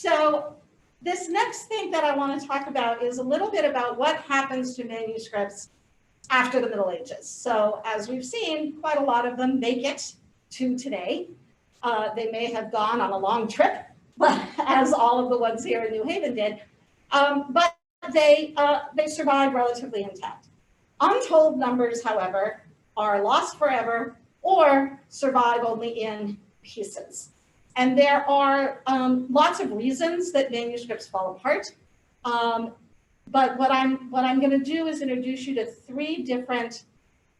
So this next thing that I want to talk about is a little bit about what happens to manuscripts after the Middle Ages. So as we've seen, quite a lot of them make it to today. They may have gone on a long trip, as all of the ones here in New Haven did, but they survive relatively intact. Untold numbers, however, are lost forever or survive only in pieces. And there are lots of reasons that manuscripts fall apart. But what I'm going to do is introduce you to 3 different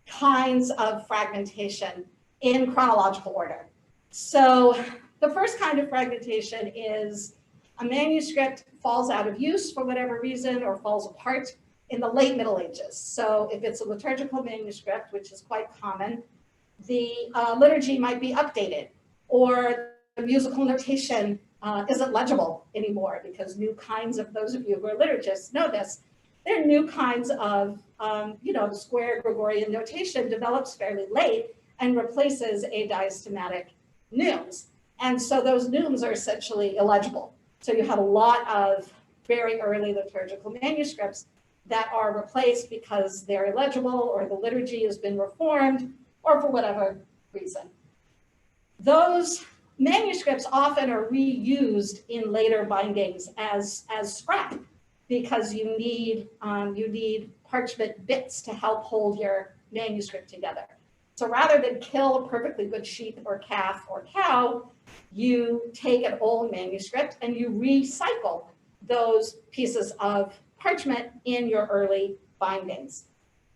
kinds of fragmentation in chronological order. So the first kind of fragmentation is a manuscript falls out of use for whatever reason or falls apart in the late Middle Ages. So if it's a liturgical manuscript, which is quite common, the liturgy might be updated, or the musical notation isn't legible anymore because new kinds of, those of you who are liturgists know this, there are new kinds of, square Gregorian notation develops fairly late and replaces a diastematic neumes. And so those neumes are essentially illegible. So you have a lot of very early liturgical manuscripts that are replaced because they're illegible or the liturgy has been reformed or for whatever reason. Those manuscripts often are reused in later bindings as scrap because you need parchment bits to help hold your manuscript together. So rather than kill a perfectly good sheep or calf or cow, you take an old manuscript and you recycle those pieces of parchment in your early bindings.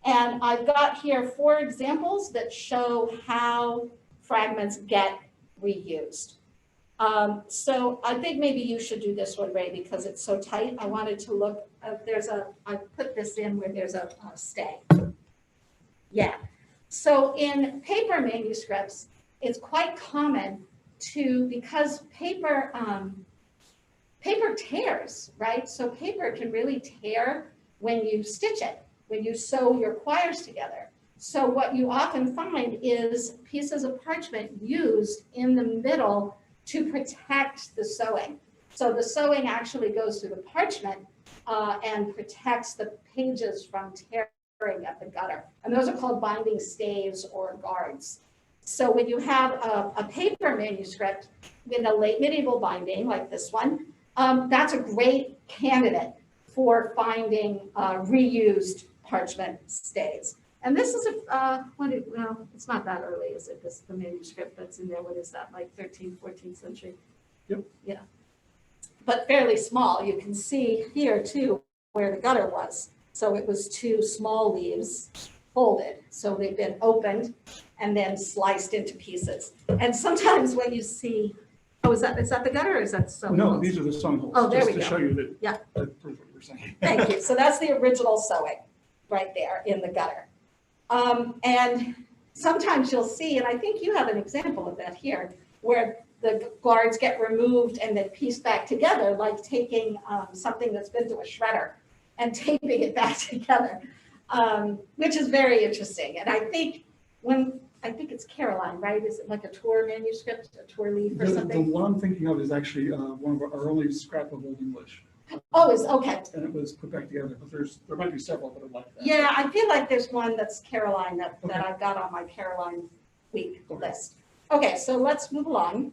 And I've got here 4 examples that show how fragments get reused. So I think maybe you should do this one, Ray, because it's so tight. I wanted to look, I put this in where there's a stay. Yeah. So in paper manuscripts, it's quite common because paper tears, right? So paper can really tear when you stitch it, when you sew your quires together. So what you often find is pieces of parchment used in the middle to protect the sewing. So the sewing actually goes through the parchment and protects the pages from tearing at the gutter. And those are called binding staves or guards. So when you have a paper manuscript in a late medieval binding like this one, that's a great candidate for finding reused parchment staves. And this is it's not that early, is it? The manuscript that's in there, what is that, like 13th, 14th century? Yep. Yeah. But fairly small. You can see here too where the gutter was. So it was 2 small leaves folded. So they've been opened and then sliced into pieces. And sometimes when you see, is that the gutter or is that sewing holes? No, these are the sewing holes. Oh, there we go. Just to show you that. Yeah. That proves what you're saying. Thank you. So that's the original sewing right there in the gutter. And sometimes you'll see, and I think you have an example of that here, where the guards get removed and then pieced back together, like taking something that's been to a shredder and taping it back together, which is very interesting. And I think it's Caroline, right? Is it like a Tour manuscript, a Tour leaf or something? The one I'm thinking of is actually one of our only scrap of Old English. Oh, it's okay. And it was put back together, but there might be several that are like that. Yeah, I feel like there's one that's Caroline that I've got on my Caroline week list. Okay, so let's move along.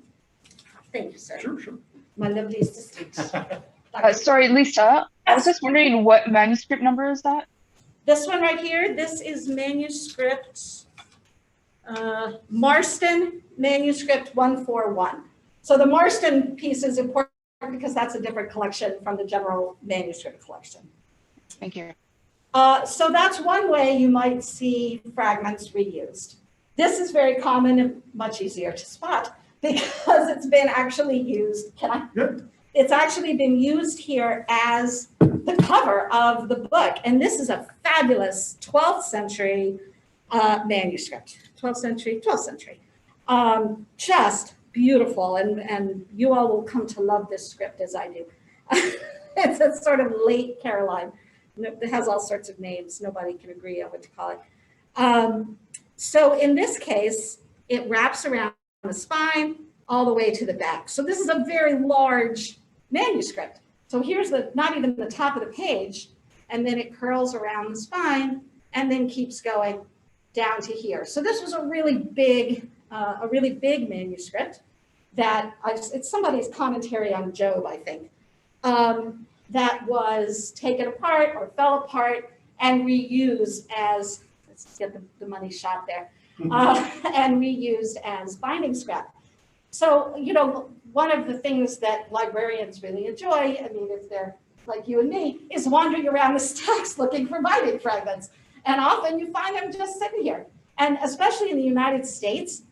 Thank you, sir. Sure. My lovely assistant. Sorry, Lisa. I was just wondering what manuscript number is that? This one right here, this is manuscript, Marston manuscript 141. So the Marston piece is important because that's a different collection from the general manuscript collection. Thank you. So that's one way you might see fragments reused. This is very common and much easier to spot because it's been actually used. Yep. It's actually been used here as the cover of the book. And this is a fabulous 12th century manuscript, 12th century. Just beautiful. And you all will come to love this script as I do. It's a sort of late Caroline. It has all sorts of names. Nobody can agree on what to call it. So in this case, it wraps around the spine all the way to the back. So this is a very large manuscript. So here's not even the top of the page, and then it curls around the spine and then keeps going down to here. So this was a really big manuscript that it's somebody's commentary on Job, I think, that was taken apart or fell apart and reused as, let's get the money shot there, and reused as binding scrap. So, one of the things that librarians really enjoy, I mean, if they're like you and me, is wandering around the stacks looking for binding fragments. And often you find them just sitting here. And especially in the United States,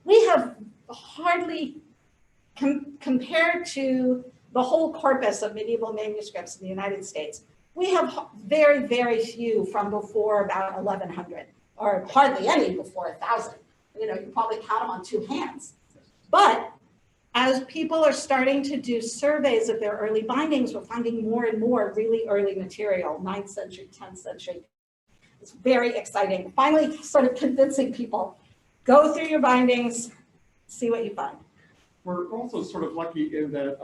we have hardly, compared to the whole corpus of medieval manuscripts in the United States, we have very, very few from before about 1100, or hardly any before 1000. You can probably count them on two hands. But as people are starting to do surveys of their early bindings, we're finding more and more really early material, 9th century, 10th century. It's very exciting. Finally, sort of convincing people, go through your bindings, see what you find. We're also sort of lucky in that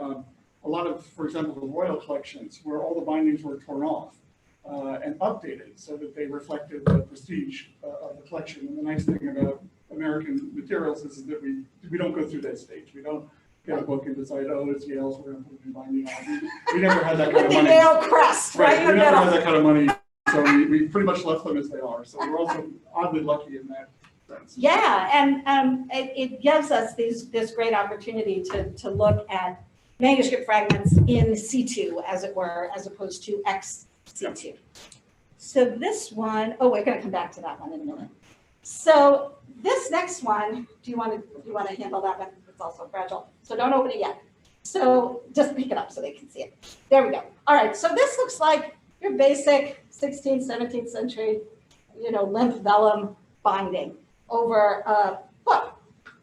a lot of, for example, the royal collections, where all the bindings were torn off and updated so that they reflected the prestige of the collection. And the nice thing about American materials is that we don't go through that stage. We don't get a book and decide, oh, it's Yale's, we're going to put a new binding on. We never had that kind of money. The Yale crest, right? We never had that kind of money, so we pretty much left them as they are. So we're also oddly lucky in that sense. Yeah, and it gives us this great opportunity to look at manuscript fragments in situ, as it were, as opposed to ex situ. So this one, we're going to come back to that one in a minute. So this next one, do you want to handle that one? It's also fragile, so don't open it yet. So just pick it up so they can see it. There we go. All right, so this looks like your basic 16th, 17th century, limp vellum binding over a book.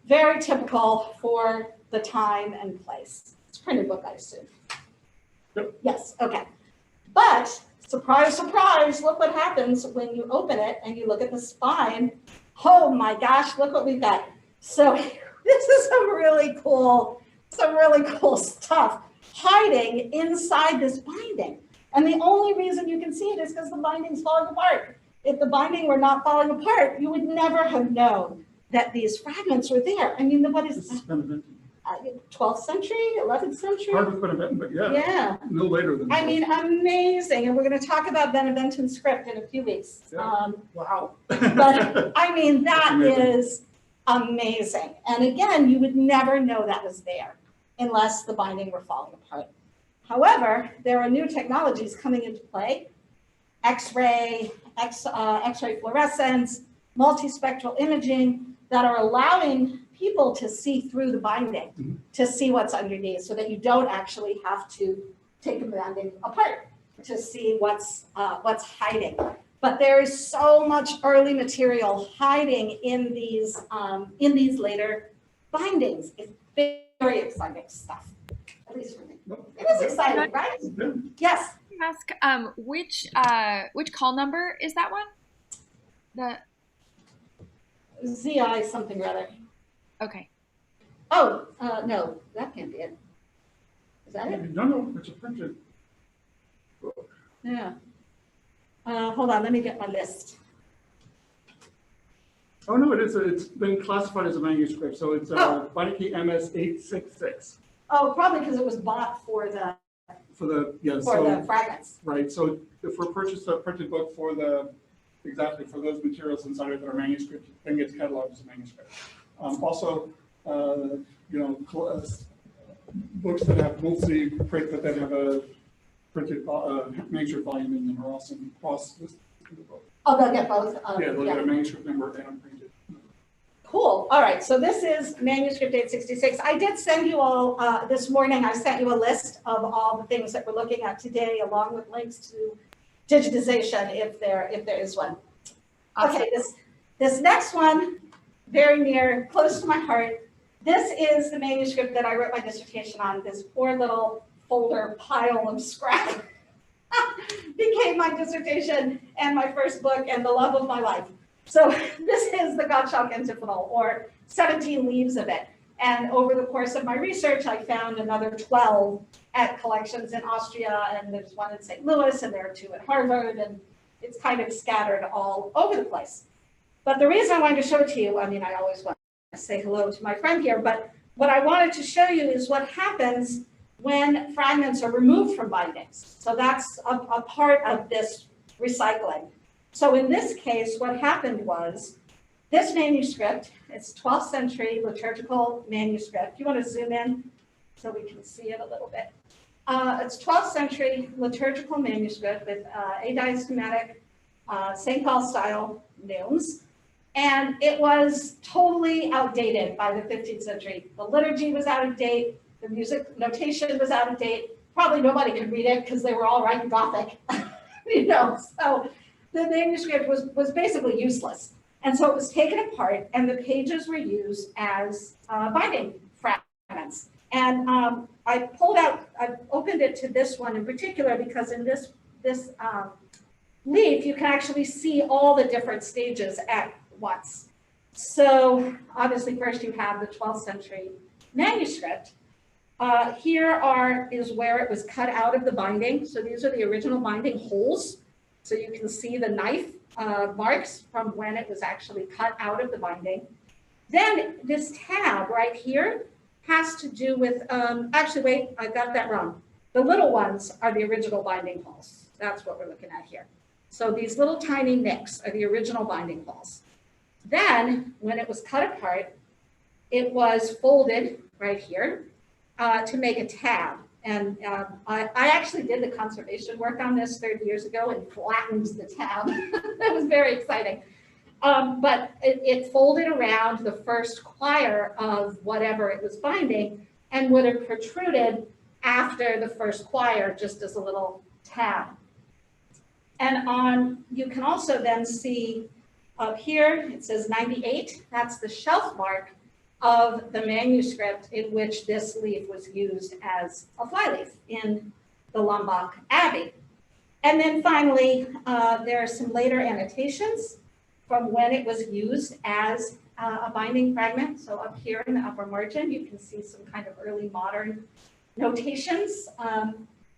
Very typical for the time and place. It's a printed book, I assume. Yep. Yes, okay. But surprise, surprise, look what happens when you open it and you look at the spine. Oh my gosh, look what we've got. So this is some really cool stuff hiding inside this binding. And the only reason you can see it is because the binding's falling apart. If the binding were not falling apart, you would never have known that these fragments were there. I mean, what is This is Beinecke. 12th century, 11th century? Hard with Beinecke, but Yeah. no later than I mean, amazing. And we're going to talk about Beinecke script in a few weeks. Yeah. Wow. But I mean, that Amazing. is amazing. And again, you would never know that was there unless the binding were falling apart. However, there are new technologies coming into play. X-ray fluorescence, multispectral imaging that are allowing people to see through the binding, to see what's underneath, so that you don't actually have to take the binding apart to see what's hiding. But there is so much early material hiding in these later bindings. It's very exciting stuff, at least for me. It is exciting, right? Yes. Ask which call number is that one? The ZI something or other. okay. Oh, no, that can't be it. Is that it? No, it's a printed book. Yeah. Hold on, let me get my list. Oh, no, it is. It's been classified as a manuscript, so it's Beinecke MS 866. Oh, probably because it was bought for the fragments. Right, so if we purchase a printed book for those materials inside it that are manuscript, then gets cataloged as a manuscript. Also, books that have multi-print but then have a printed manuscript volume in them are also cross-listed in the book. Oh, they'll get both. They'll get a manuscript number and unprinted. Cool. All right. So this is Manuscript 866. I did send you all this morning. I sent you a list of all the things that we're looking at today, along with links to digitization, if there is one. Okay. This next one, very near, close to my heart. This is the manuscript that I wrote my dissertation on. This poor little folder pile of scrap became my dissertation and my first book and the love of my life. So this is the Gottschalk Antiphonal, or 17 leaves of it. And over the course of my research, I found another 12 at collections in Austria, and there's one in St. Louis, and there are two at Harvard, and it's kind of scattered all over the place. But the reason I wanted to show it to you, I mean, I always want to say hello to my friend here, but what I wanted to show you is what happens when fragments are removed from bindings. So that's a part of this recycling. So in this case, what happened was this manuscript, it's 12th century liturgical manuscript. You want to zoom in so we can see it a little bit. It's 12th century liturgical manuscript with adiastomatic St. Paul style neumes. And it was totally outdated by the 15th century. The liturgy was out of date. The music notation was out of date. Probably nobody could read it because they were all writing Gothic, you know. So the manuscript was basically useless. And so it was taken apart and the pages were used as binding fragments. And I opened it to this one in particular because in this leaf, you can actually see all the different stages at once. So obviously first you have the 12th century manuscript. Here is where it was cut out of the binding. So these are the original binding holes. So you can see the knife marks from when it was actually cut out of the binding. Then this tab right here has to do with, actually wait, I got that wrong. The little ones are the original binding holes. That's what we're looking at here. So these little tiny nicks are the original binding holes. Then when it was cut apart, it was folded right here to make a tab. And I actually did the conservation work on this 30 years ago and flattened the tab. That was very exciting. But it folded around the first quire of whatever it was binding and would have protruded after the first quire just as a little tab. And you can also then see up here, it says 98. That's the shelf mark of the manuscript in which this leaf was used as a flyleaf in the Lambach Abbey. And then finally, there are some later annotations from when it was used as a binding fragment. So up here in the upper margin, you can see some kind of early modern notations.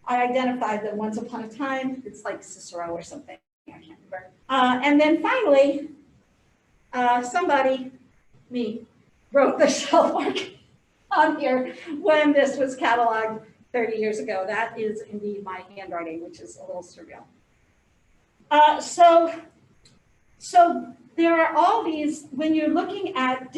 I identified them once upon a time. It's like Cicero or something. I can't remember. And then finally, somebody, me, wrote the shelf mark on here when this was cataloged 30 years ago. That is indeed my handwriting, which is a little surreal. So there are all these, when you're looking at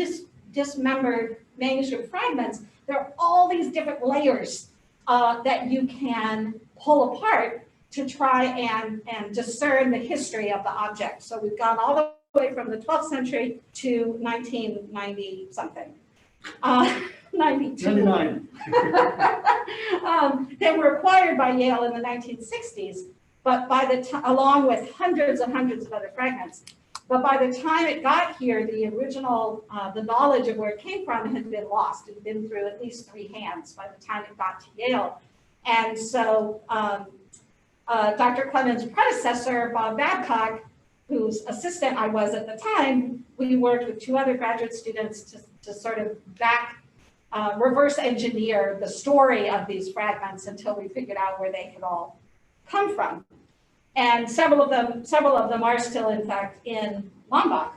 dismembered manuscript fragments, there are all these different layers that you can pull apart to try and discern the history of the object. So we've gone all the way from the 12th century to 1990 something. 92. 99. They were acquired by Yale in the 1960s, but along with hundreds and hundreds of other fragments. But by the time it got here, the original, the knowledge of where it came from had been lost. It had been through at least 3 hands by the time it got to Yale. And so Dr. Clemens' predecessor, Bob Babcock, whose assistant I was at the time, we worked with 2 other graduate students to sort of reverse engineer the story of these fragments until we figured out where they had all come from. And several of them are still, in fact, in Lambach.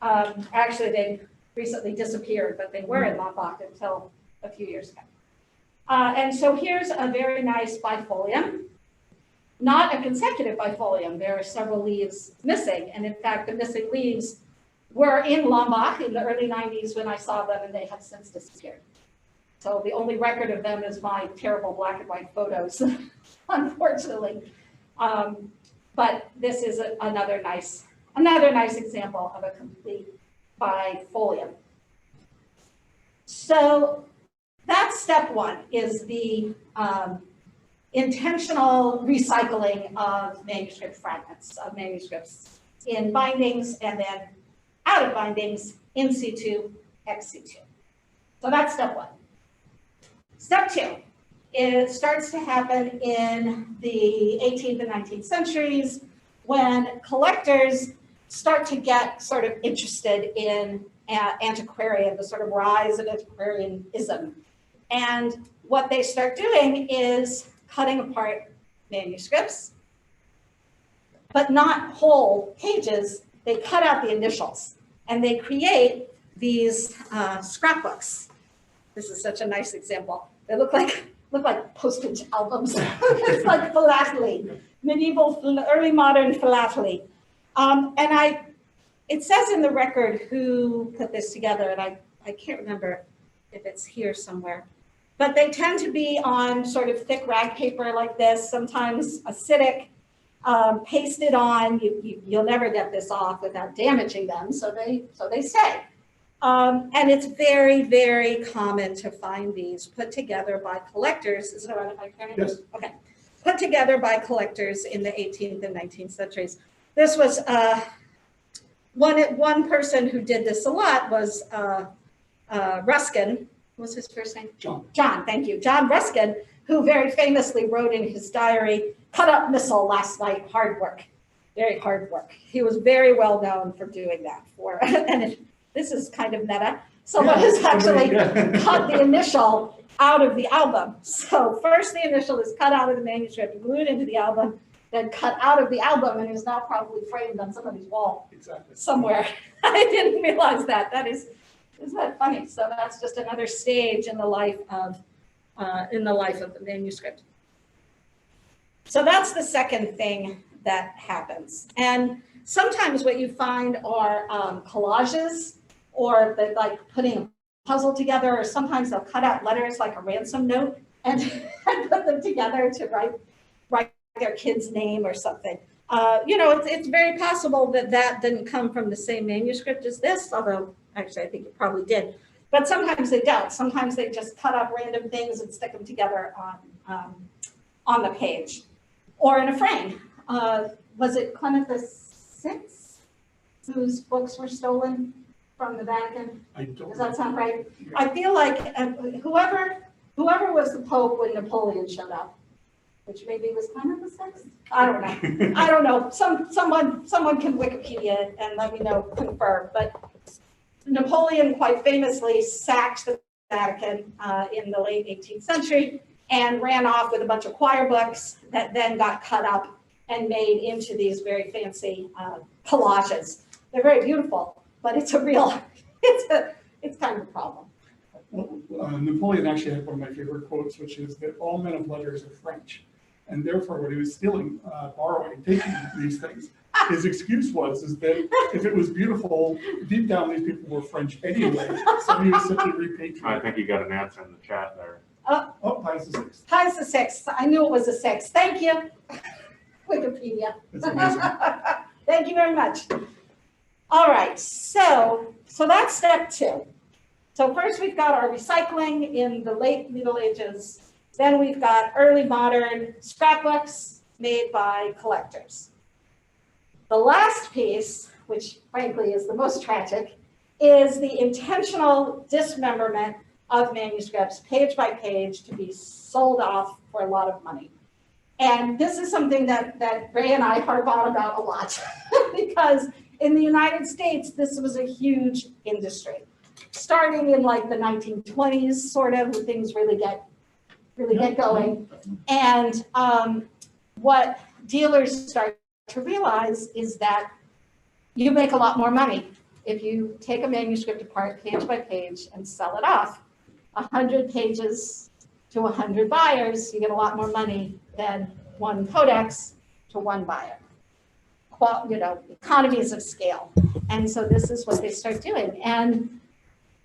Actually, they recently disappeared, but they were in Lambach until a few years ago. And so here's a very nice bifolium, not a consecutive bifolium. There are several leaves missing. And in fact, the missing leaves were in Lambach in the early 90s when I saw them, and they have since disappeared. So the only record of them is my terrible black and white photos, unfortunately. But this is another nice example of a complete bifolium. So that's step 1, is the intentional recycling of manuscript fragments, of manuscripts in bindings and then out of bindings, in situ, ex situ. So that's step 1. Step 2. It starts to happen in the 18th and 19th centuries when collectors start to get sort of interested in antiquarian, the sort of rise of antiquarianism. And what they start doing is cutting apart manuscripts, but not whole pages. They cut out the initials and they create these scrapbooks. This is such a nice example. They look like postage albums. It's like philately, medieval, early modern philately. It says in the record who put this together, and I can't remember if it's here somewhere, but they tend to be on sort of thick rag paper like this, sometimes acidic, pasted on. You'll never get this off without damaging them, so they say. And it's very, very common to find these put together by collectors. Is it all right if I Yes. Okay. Put together by collectors in the 18th and 19th centuries. This was one person who did this a lot was Ruskin. What was his first name? John. John, thank you. John Ruskin, who very famously wrote in his diary, "Cut up missile last night, hard work." Very hard work. He was very well known for doing that. This is kind of meta. Someone has actually cut the initial out of the album. So first the initial is cut out of the manuscript, glued into the album, then cut out of the album and is now probably framed on somebody's wall somewhere. I didn't realize that. Isn't that funny? So that's just another stage in the life of the manuscript. So that's the second thing that happens. And sometimes what you find are collages, or like putting a puzzle together, or sometimes they'll cut out letters like a ransom note and put them together to write their kid's name or something. It's very possible that didn't come from the same manuscript as this, although actually I think it probably did. But sometimes they don't. Sometimes they just cut up random things and stick them together on the page or in a frame. Was it Clemens VI whose books were stolen from the Vatican? Does that sound right? I feel like whoever was the Pope when Napoleon showed up, which maybe was Clemens VI. I don't know. Someone can Wikipedia and let me know, confirm. But Napoleon quite famously sacked the Vatican in the late 18th century and ran off with a bunch of choir books that then got cut up and made into these very fancy collages. They're very beautiful, but it's kind of a problem. Well, Napoleon actually had one of my favorite quotes, which is that all men of letters are French. And therefore, when he was stealing, borrowing, taking these things, his excuse was that if it was beautiful, deep down these people were French anyway. So he was simply repatriating. I think you got an answer in the chat there. Pius VI. Pius VI. I knew it was a 6. Thank you, Wikipedia. That's amazing. Thank you very much. All right, so that's step 2. So first we've got our recycling in the late Middle Ages. Then we've got early modern scrapbooks made by collectors. The last piece, which frankly is the most tragic, is the intentional dismemberment of manuscripts page by page to be sold off for a lot of money. And this is something that Ray and I harp on about a lot because in the United States, this was a huge industry. Starting in like the 1920s, sort of, when things really get going. And what dealers start to realize is that you make a lot more money if you take a manuscript apart page by page and sell it off. 100 pages to 100 buyers, you get a lot more money than one codex to one buyer. Economies of scale. And so this is what they start doing. And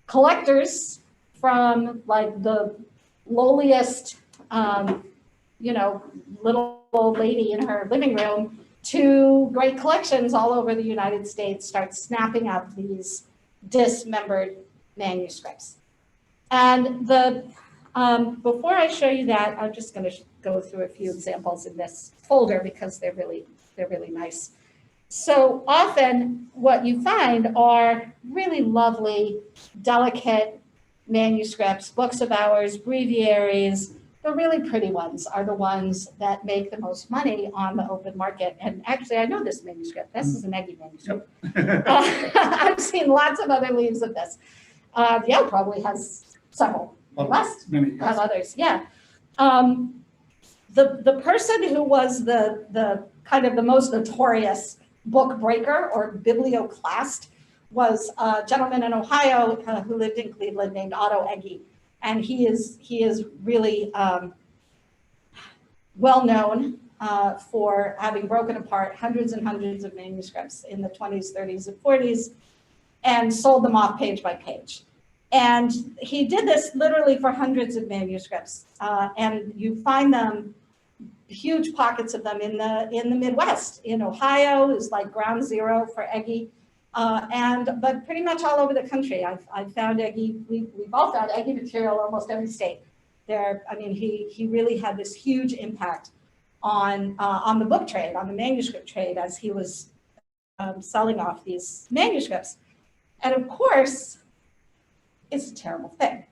collectors from like the lowliest, little old lady in her living room to great collections all over the United States start snapping up these dismembered manuscripts. And before I show you that, I'm just going to go through a few examples in this folder because they're really nice. So often what you find are really lovely, delicate manuscripts, books of hours, breviaries. The really pretty ones are the ones that make the most money on the open market. And actually, I know this manuscript. This is a Beinecke manuscript. I've seen lots of other leaves of this. Yale probably has several West, Many, of yes. others, yeah. The person who was the kind of the most notorious book breaker or biblioclast was a gentleman in Ohio who lived in Cleveland named Otto Egge. And he is really well known for having broken apart hundreds and hundreds of manuscripts in the 20s, 30s, and 40s and sold them off page by page. And he did this literally for hundreds of manuscripts. And you find them, huge pockets of them in the Midwest. In Ohio is like ground zero for Egge. But pretty much all over the country, I've found Egge, we've all found Egge material almost every state. I mean, he really had this huge impact on the book trade, on the manuscript trade, as he was selling off these manuscripts. And of course, it's a terrible thing.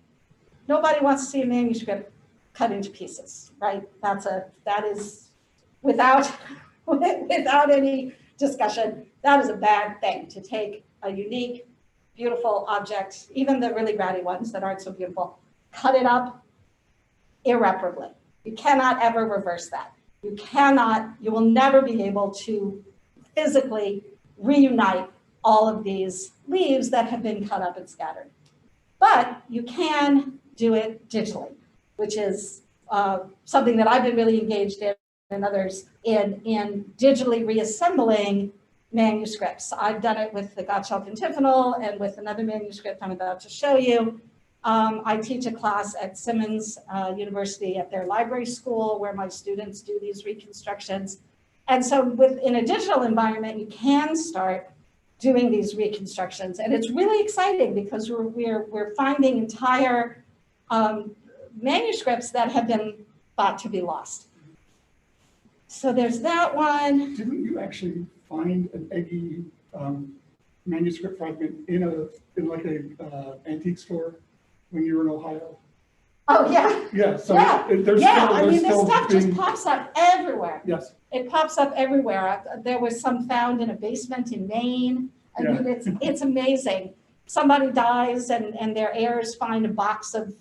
Nobody wants to see a manuscript cut into pieces, right? That is without any discussion, that is a bad thing, to take a unique, beautiful object, even the really ratty ones that aren't so beautiful, cut it up irreparably. You cannot ever reverse that. You will never be able to physically reunite all of these leaves that have been cut up and scattered. But you can do it digitally, which is something that I've been really engaged in, and others in digitally reassembling manuscripts. I've done it with the Gottschalk Antiphonal and with another manuscript I'm about to show you. I teach a class at Clemens University at their library school where my students do these reconstructions. And so in a digital environment, you can start doing these reconstructions. And it's really exciting because we're finding entire manuscripts that have been thought to be lost. So there's that one. Didn't you actually find an Egge manuscript fragment in like a antique store when you were in Ohio? Oh, yeah. Yeah. So Yeah. there's Yeah, still, I mean, this still stuff being, just pops up everywhere. yes. It pops up everywhere. There was some found in a basement in Maine. I mean, it's amazing. Somebody dies and their heirs find a box of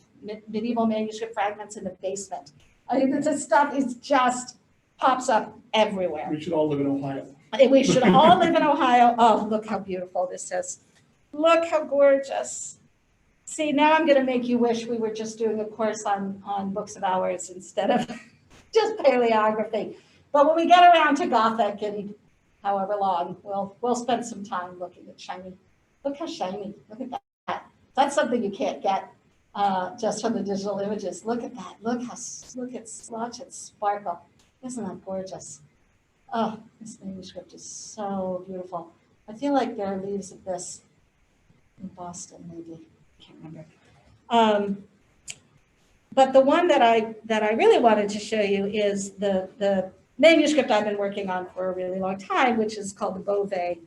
medieval manuscript fragments in the basement. I mean, this stuff is just pops up everywhere. We should all live in Ohio. We should all live in Ohio. Oh, look how beautiful this is. Look how gorgeous. See, now I'm going to make you wish we were just doing a course on books of hours instead of just paleography. But when we get around to Gothic and however long, we'll spend some time looking at shiny. Look how shiny. Look at that. That's something you can't get just from the digital images. Look at that. Look at swatch and sparkle. Isn't that gorgeous? Oh, this manuscript is so beautiful. I feel like there are leaves of this in Boston, maybe. I can't remember. But the one that I really wanted to show you is the manuscript I've been working on for a really long time, which is called the Beauvais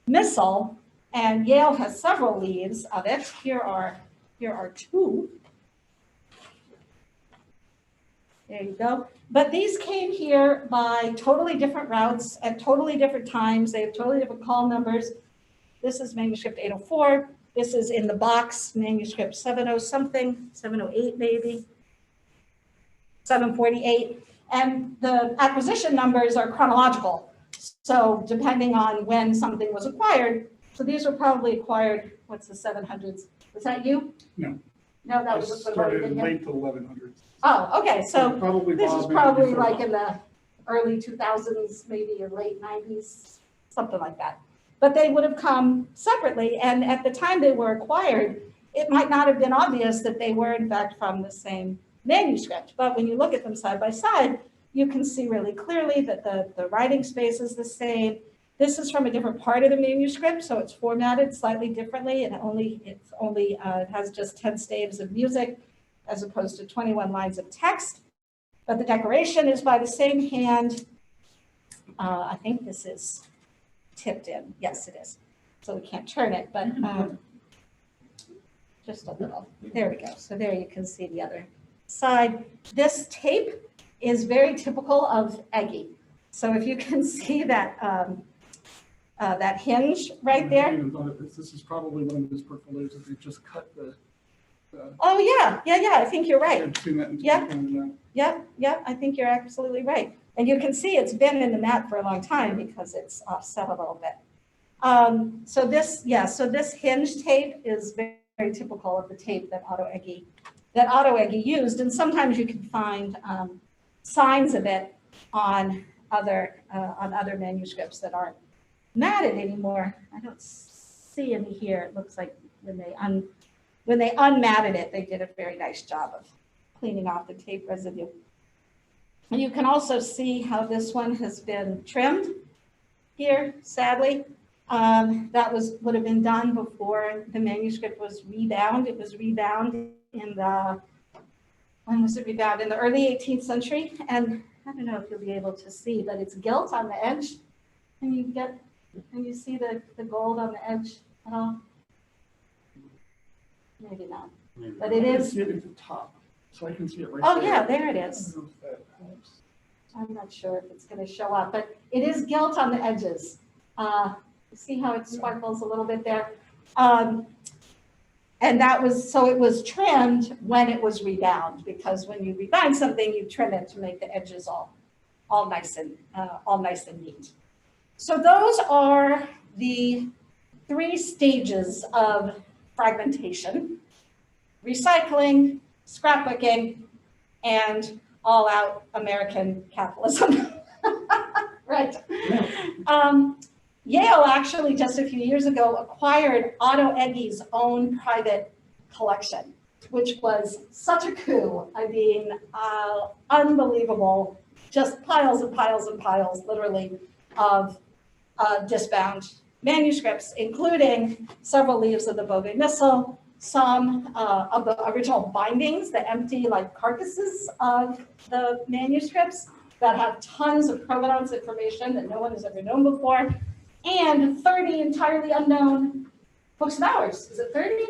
Missal. And Yale has several leaves of it. Here are two. There you go. But these came here by totally different routes at totally different times. They have totally different call numbers. This is manuscript 804. This is in the box, manuscript 70 something, 708 maybe, 748. And the acquisition numbers are chronological. So depending on when something was acquired, so these were probably acquired, what's the 700s? Was that you? No. No, that I was started in late 1100s. Oh, okay. So probably this is Bob probably before like Bob. in the early 2000s, maybe or late 90s, something like that. But they would have come separately. And at the time they were acquired, it might not have been obvious that they were in fact from the same manuscript. But when you look at them side by side, you can see really clearly that the writing space is the same. This is from a different part of the manuscript, so it's formatted slightly differently. And it has just 10 staves of music as opposed to 21 lines of text. But the decoration is by the same hand. I think this is tipped in. Yes, it is. So we can't turn it, but just a little. There we go. So there you can see the other side. This tape is very typical of Egge. So if you can see that that hinge right there. This is probably one of his portfolios that they just cut the Oh, yeah, I think you're right. I've seen that in Yeah. Canada. Yep, I think you're absolutely right. And you can see it's been in the mat for a long time because it's offset a little bit. So this hinge tape is very, very typical of the tape that Otto Egge used. And sometimes you can find signs of it on other manuscripts that aren't matted anymore. I don't see any here. It looks like when they unmatted it, they did a very nice job of cleaning off the tape residue. And you can also see how this one has been trimmed here, sadly. That would have been done before the manuscript was rebound. It was rebound when was it rebound? In the early 18th century. And I don't know if you'll be able to see, but it's gilt on the edge. Can you see the gold on the edge at all? Maybe not, but it I can is. see it at the top, so I can see it right Oh there. yeah, there it I is. don't know if that helps. I'm not sure if it's going to show up, but it is gilt on the edges. See how it sparkles a little bit there? And it was trimmed when it was rebound, because when you rebound something, you trim it to make the edges all nice and neat. So those are the 3 stages of fragmentation: recycling, scrapbooking, and all-out American capitalism. Right. Yale actually just a few years ago acquired Otto Egge's own private collection, which was such a coup. I mean, unbelievable, just piles and piles and piles, literally, of disbound manuscripts, including several leaves of the Beauvais Missal, some of the original bindings, the empty carcasses of the manuscripts that have tons of provenance information that no one has ever known before, and 30 entirely unknown books of hours. Is it 30?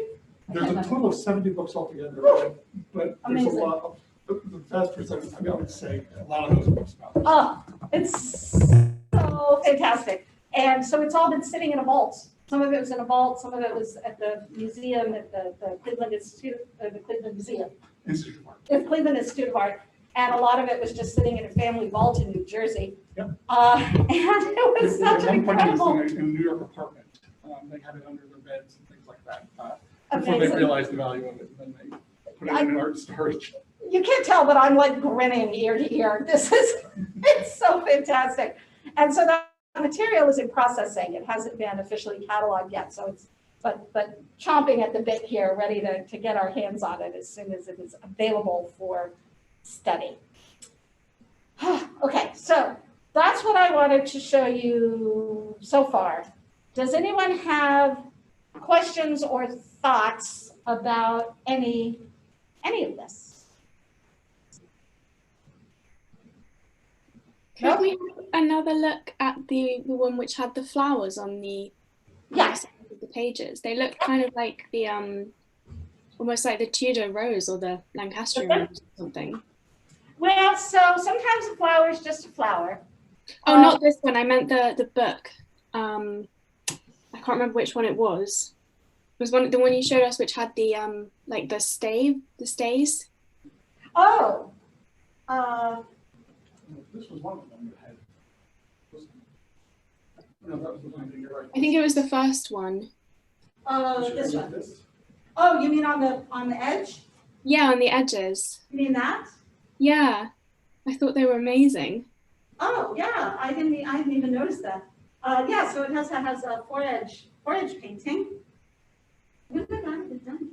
There's a total of 70 books altogether, but there's Amazing. a lot of, the vast percentage, I would say, a lot of those are books about. Oh, it's so fantastic. And so it's all been sitting in a vault. Some of it was in a vault, some of it was at the museum, at the Cleveland Institute, the Cleveland Museum. Institute of Art. The Cleveland Institute of Art. And a lot of it was just sitting in a family vault in New Jersey. Yep. And it was such an incredible. In a New York apartment, they had it under their beds and things like that. Before they Amazing. realized the value of it, and then they put it in an art storage. You can't tell, but I'm grinning ear to ear. It's so fantastic. And so that material is in processing. It hasn't been officially cataloged yet. So but chomping at the bit here, ready to get our hands on it as soon as it is available for study. Okay, so that's what I wanted to show you so far. Does anyone have questions or thoughts about any of this? Could we have another look at the one which had the flowers on the Yes. of the pages? They look kind of like the almost like the Tudor rose or the Lancastrian rose or something. Well, so sometimes a flower is just a flower. Oh, not this one. I meant the book. I can't remember which one it was. It was the one you showed us, which had the like the stays. Oh, This was one of them that had. No, that was the one that you're right. I think it was the first one. this one. Oh, you mean on the edge? Yeah, on the edges. You mean that? Yeah, I thought they were amazing. Oh, yeah. I didn't even notice that. Yeah. So it has a four edge painting. When did that get done?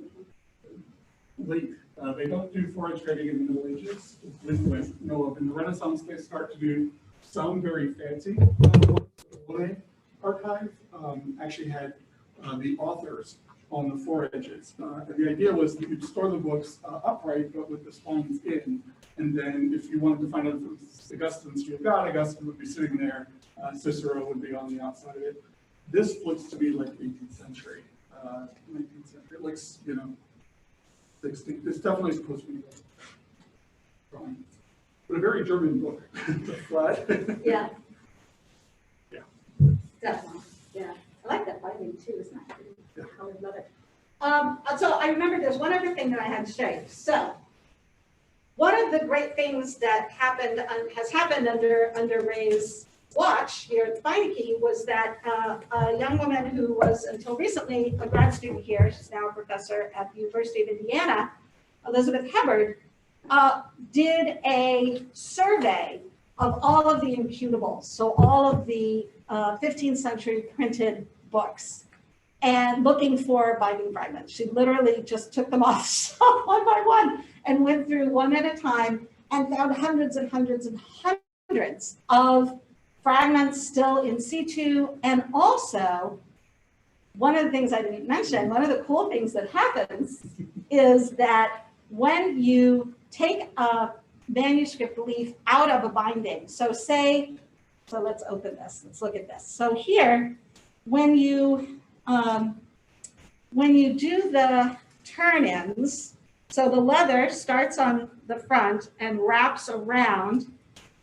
Late. They don't do forage grading in the Middle Ages. With know of. In the Renaissance, they start to do some very fancy. The Beinecke archive actually had the authors on the forages. And the idea was that you'd store the books upright, but with the spines in. And then if you wanted to find out if it was Augustine's Tree of God, Augustine would be sitting there. Cicero would be on the outside of it. This looks to be like 18th century, 19th century. It looks, 16th. It's definitely supposed to be drawing. But a very German book. Flat. Yeah. Yeah. Definitely. Yeah. I like that binding too. Isn't that pretty? Yeah. I would love it. So I remember there's one other thing that I had to show you. So one of the great things that happened, has happened under Ray's watch here at Beinecke was that a young woman who was until recently a grad student here, she's now a professor at the University of Indiana, Elizabeth Hubbard, did a survey of all of the imputables, so all of the 15th century printed books, and looking for binding fragments. She literally just took them off one by one and went through one at a time and found hundreds and hundreds and hundreds of fragments still in situ. And also, one of the things I didn't mention, one of the cool things that happens is that when you take a manuscript leaf out of a binding, so let's open this, let's look at this. So here, when you do the turn-ins, so the leather starts on the front and wraps around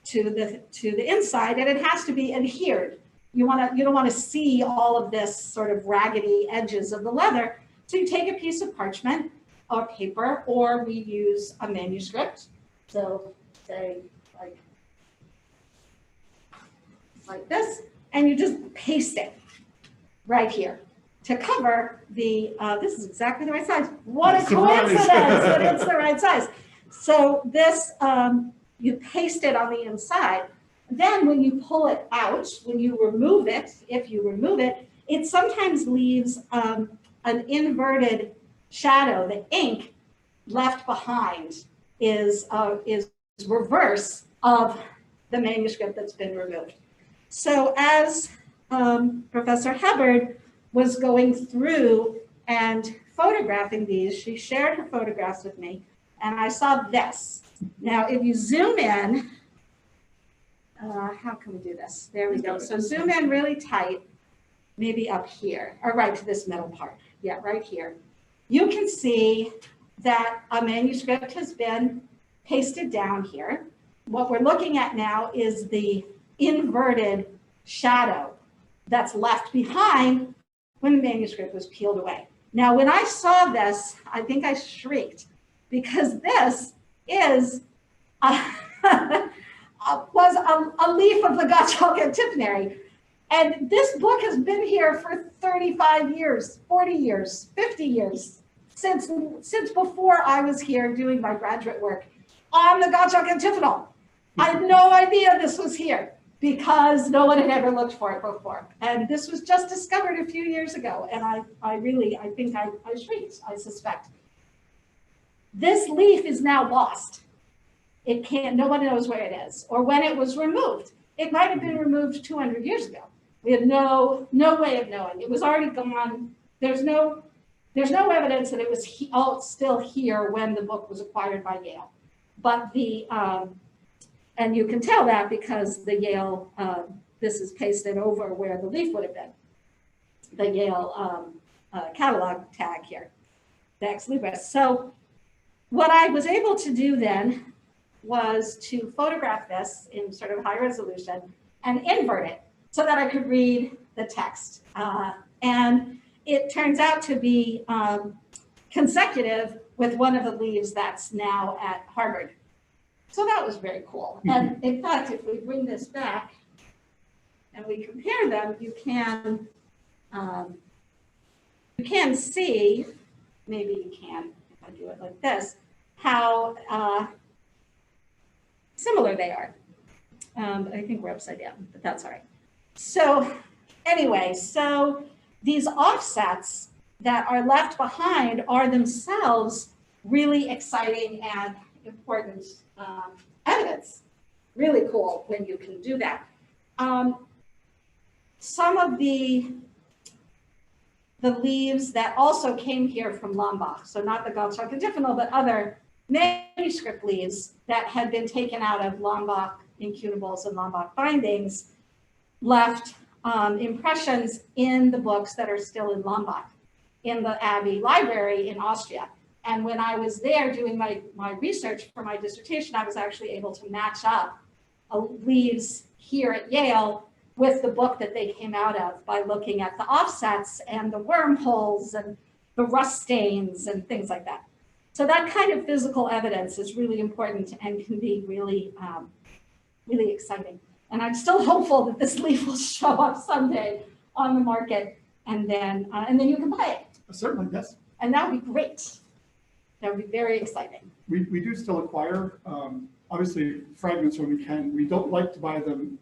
to the inside, and it has to be adhered. You don't want to see all of this sort of raggedy edges of the leather. So you take a piece of parchment or paper, or we use a manuscript. So say like this, and you just paste it right here to cover the, this is exactly the right size. What a coincidence that it's the right size. So this, you paste it on the inside. Then when you pull it out, when you remove it, if you remove it, it sometimes leaves an inverted shadow. The ink left behind is reverse of the manuscript that's been removed. So as Professor Hubbard was going through and photographing these, she shared her photographs with me, and I saw this. Now, if you zoom in, how can we do this? There we go. So zoom in really tight, maybe up here, or right to this middle part. Yeah, right here. You can see that a manuscript has been pasted down here. What we're looking at now is the inverted shadow that's left behind when the manuscript was peeled away. Now, when I saw this, I think I shrieked, because this is was a leaf of the Gottschalk Antiphonary. And this book has been here for 35 years, 40 years, 50 years, since before I was here doing my graduate work on the Gottschalk Antiphonal. I had no idea this was here because no one had ever looked for it before. And this was just discovered a few years ago. And I think I shrieked, I suspect. This leaf is now lost. It can't, no one knows where it is or when it was removed. It might have been removed 200 years ago. We had no way of knowing. It was already gone. There's no evidence that it was still here when the book was acquired by Yale. But and you can tell that because the Yale, this is pasted over where the leaf would have been. The Yale catalog tag here, the ex libris. So what I was able to do then was to photograph this in sort of high resolution and invert it so that I could read the text. And it turns out to be consecutive with one of the leaves that's now at Harvard. So that was very cool. And in fact, if we bring this back and we compare them, you can see, maybe you can, if I do it like this, how similar they are. I think we're upside down, but that's all right. So anyway, so these offsets that are left behind are themselves really exciting and important evidence. Really cool when you can do that. Some of the leaves that also came here from Lombok, so not the Gottschalk Antiphonal, but other manuscript leaves that had been taken out of Lombok incutables and Lombok bindings, left impressions in the books that are still in Lombok, in the Abbey Library in Austria. And when I was there doing my research for my dissertation, I was actually able to match up leaves here at Yale with the book that they came out of by looking at the offsets and the wormholes and the rust stains and things like that. So that kind of physical evidence is really important and can be really, really exciting. And I'm still hopeful that this leaf will show up someday on the market, and then you can buy it. Certainly, yes. And that would be great. That would be very exciting. We do still acquire, obviously, fragments when we can. We don't like to buy them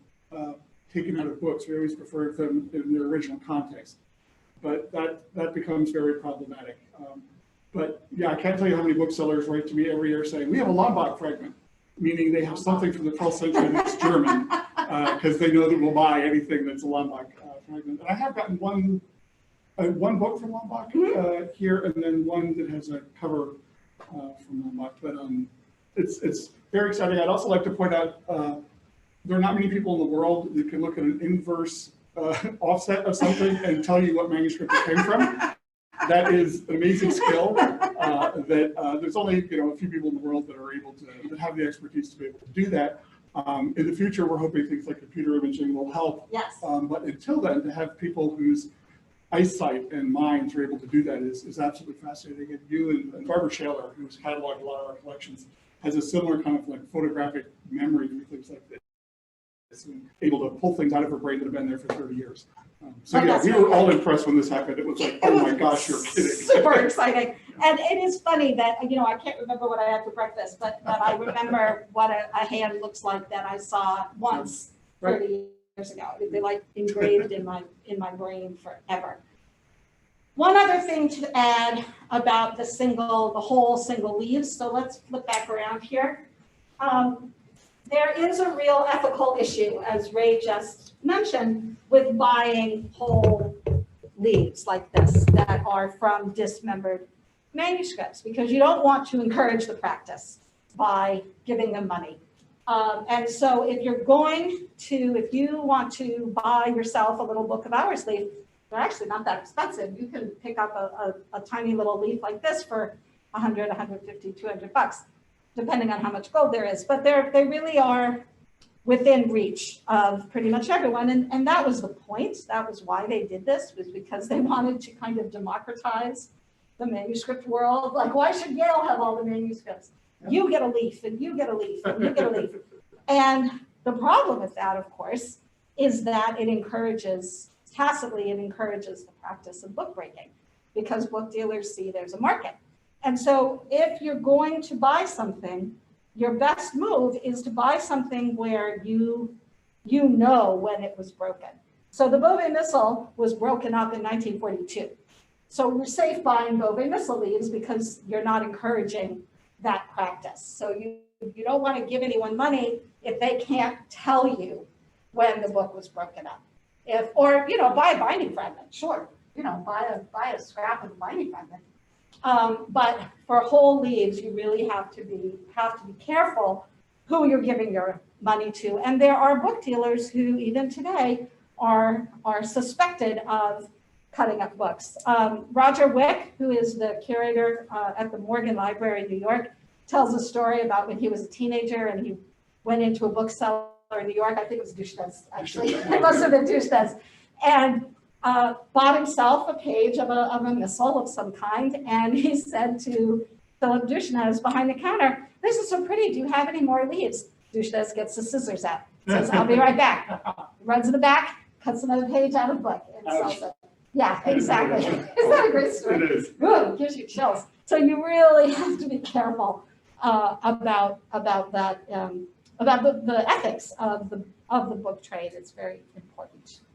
taken out of books. We always prefer them in their original context. But that becomes very problematic. But yeah, I can't tell you how many booksellers write to me every year saying, we have a Lombok fragment, meaning they have something from the 12th century that's German, because they know that we'll buy anything that's a Lombok fragment. And I have gotten one book from Lombok here, and then one that has a cover from Lombok. But it's very exciting. I'd also like to point out there are not many people in the world that can look at an inverse offset of something and tell you what manuscript it came from. That is an amazing skill that there's only a few people in the world that are able to that have the expertise to be able to do that. In the future, we're hoping things like computer imaging will help. Yes. But until then, to have people whose eyesight and minds are able to do that is absolutely fascinating. And you and Barbara Shaler, who's cataloged a lot of our collections, has a similar kind of like photographic memory for things like this. And able to pull things out of her brain that have been there for 30 years. So yeah, we were all impressed when this happened. It was like, oh my gosh, you're kidding. Super exciting. And it is funny that, I can't remember what I had for breakfast, but I remember what a hand looks like that I saw once 30 years ago. They're like engraved in my brain forever. One other thing to add about the whole single leaves. So let's flip back around here. There is a real ethical issue, as Ray just mentioned, with buying whole leaves like this that are from dismembered manuscripts, because you don't want to encourage the practice by giving them money. And so if you want to buy yourself a little Book of Hours leaf, they're actually not that expensive. You can pick up a tiny little leaf like this for 100, 150, 200 bucks. Depending on how much gold there is, but they really are within reach of pretty much everyone. And that was the point. That was why they did this, was because they wanted to kind of democratize the manuscript world. Like, why should Yale have all the manuscripts? You get a leaf, and you get a leaf, and you get a leaf. And the problem with that, of course, is that tacitly it encourages the practice of book breaking, because book dealers see there's a market. And so if you're going to buy something, your best move is to buy something where you know when it was broken. So the Beauvais Missal was broken up in 1942. So we're safe buying Beauvais Missal leaves because you're not encouraging that practice. So you don't want to give anyone money if they can't tell you when the book was broken up. Or buy a binding fragment, sure. Buy a scrap of a binding fragment. But for whole leaves, you really have to be careful who you're giving your money to. And there are book dealers who even today are suspected of cutting up books. Roger Wick, who is the curator at the Morgan Library in New York, tells a story about when he was a teenager and he went into a bookseller in New York. I think it was Duchnez, actually. It must have been Duchnez. And bought himself a page of a missal of some kind, and he said to Philip Duchnez behind the counter, "This is so pretty. Do you have any more leaves?" Duchnez gets the scissors out, says, "I'll be right back." Runs in the back, cuts another page out of the book, and sells it. Yeah, exactly. Isn't that a great story? It is. Good, gives you chills. So you really have to be careful about that, about the ethics of the book trade. It's very important.